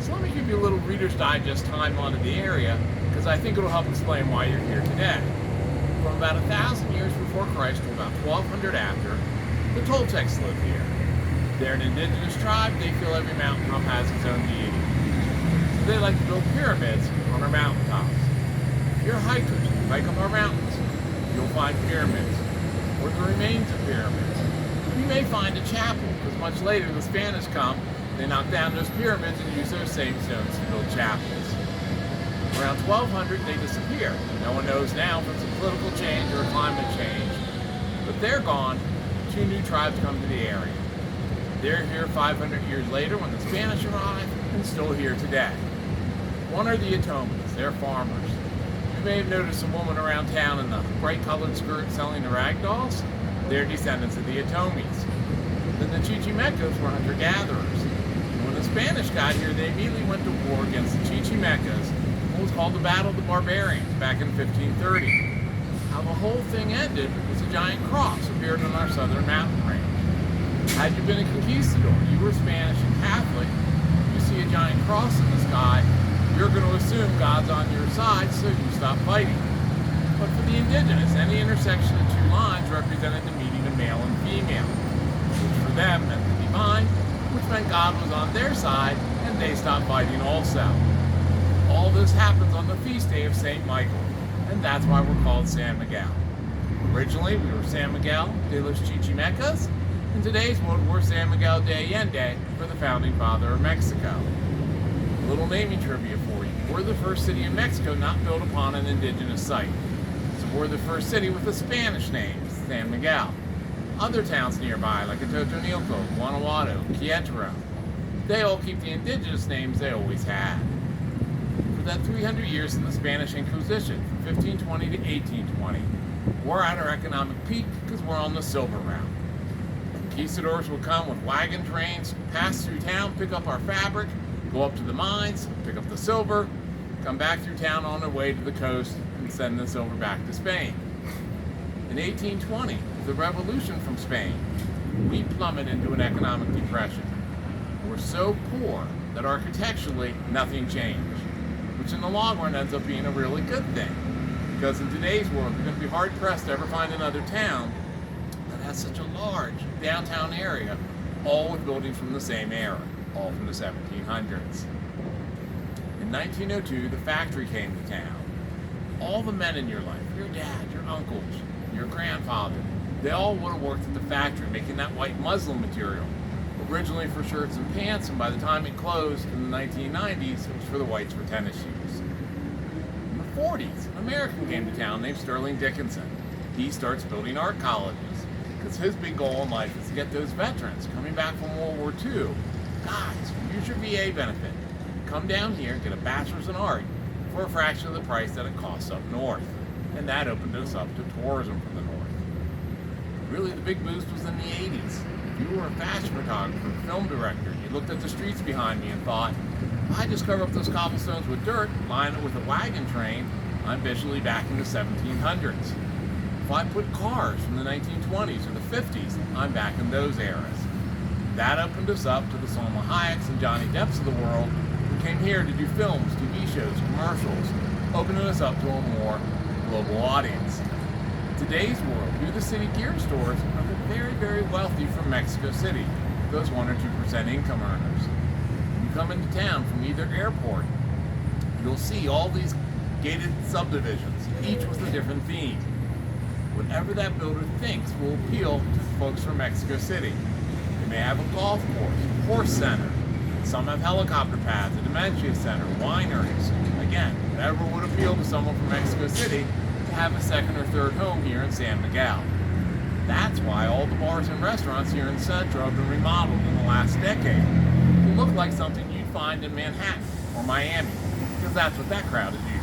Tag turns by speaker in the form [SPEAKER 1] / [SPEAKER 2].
[SPEAKER 1] So let me give you a little Reader's Digest timeline of the area, because I think it'll help explain why you're here today. From about 1,000 years before Christ to about 1,200 after, the Toltecs lived here. They're an indigenous tribe. They feel every mountaintop has its own deity. So they like to build pyramids on our mountaintops. If you're hikers, hike up our mountains, you'll find pyramids, or the remains of pyramids. You may find a chapel, because much later the Spanish come, they knock down those pyramids and use those same stones to build chapels. Around 1200, they disappear. No one knows now if it's a political change or a climate change. But they're gone. 2 new tribes come to the area. They're here 500 years later when the Spanish arrive, and still here today. One are the Atomies. They're farmers. You may have noticed a woman around town in the bright-colored skirt selling the rag dolls. They're descendants of the Atomies. Then the Chichimecas were hunter-gatherers. When the Spanish got here, they immediately went to war against the Chichimecas. It was called the Battle of the Barbarians back in 1530. How the whole thing ended was a giant cross appeared on our southern mountain range. Had you been a conquistador, you were Spanish and Catholic, you see a giant cross in the sky, you're going to assume God's on your side, so you stop fighting. But for the indigenous, any intersection of 2 lines represented the meeting of male and female, which for them meant the divine, which meant God was on their side, and they stopped fighting also. All this happens on the feast day of St. Michael, and that's why we're called San Miguel. Originally, we were San Miguel de los Chichimecas. In today's world, we're San Miguel de Allende for the founding father of Mexico. A little naming trivia for you. We're the first city in Mexico not built upon an indigenous site. So we're the first city with a Spanish name, San Miguel. Other towns nearby, like Atotonilco, Guanajuato, Querétaro, they all keep the indigenous names they always had. For that 300 years in the Spanish Inquisition, from 1520 to 1820, we're at our economic peak because we're on the silver route. Conquistadors will come with wagon trains, pass through town, pick up our fabric, go up to the mines, pick up the silver, come back through town on their way to the coast, and send the silver back to Spain. In 1820, with the revolution from Spain, we plummet into an economic depression. We're so poor that architecturally nothing changed, which in the long run ends up being a really good thing. Because in today's world, you're going to be hard-pressed to ever find another town that has such a large downtown area, all with buildings from the same era, all from the 1700s. In 1902, the factory came to town. All the men in your life, your dad, your uncles, your grandfather, they all would have worked at the factory making that white muslin material, originally for shirts and pants, and by the time it closed in the 1990s, it was for the whites for tennis shoes. In the 40s, an American came to town named Sterling Dickinson. He starts building art colleges, because his big goal in life is to get those veterans coming back from World War II. Guys, use your VA benefit. Come down here, get a bachelor's in art for a fraction of the price that it costs up north. And that opened us up to tourism from the north. Really, the big boost was in the 80s. If you were a fashion photographer, film director, you looked at the streets behind me and thought, if I just cover up those cobblestones with dirt, line it with a wagon train, I'm visually back in the 1700s. If I put cars from the 1920s or the 50s, I'm back in those eras. That opened us up to the Salma Hayeks and Johnny Depps of the world who came here to do films, TV shows, commercials, opening us up to a more global audience. In today's world, you the city gear stores are the very, very wealthy from Mexico City, those 1 or 2% income earners. When you come into town from either airport, you'll see all these gated subdivisions, each with a different theme. Whatever that builder thinks will appeal to folks from Mexico City. They may have a golf course, horse center. Some have helicopter pads, a dementia center, wineries. Again, whatever would appeal to someone from Mexico City to have a second or third home here in San Miguel. That's why all the bars and restaurants here in Centro have been remodeled in the last decade to look like something you'd find in Manhattan or Miami, because that's what that crowd is used to.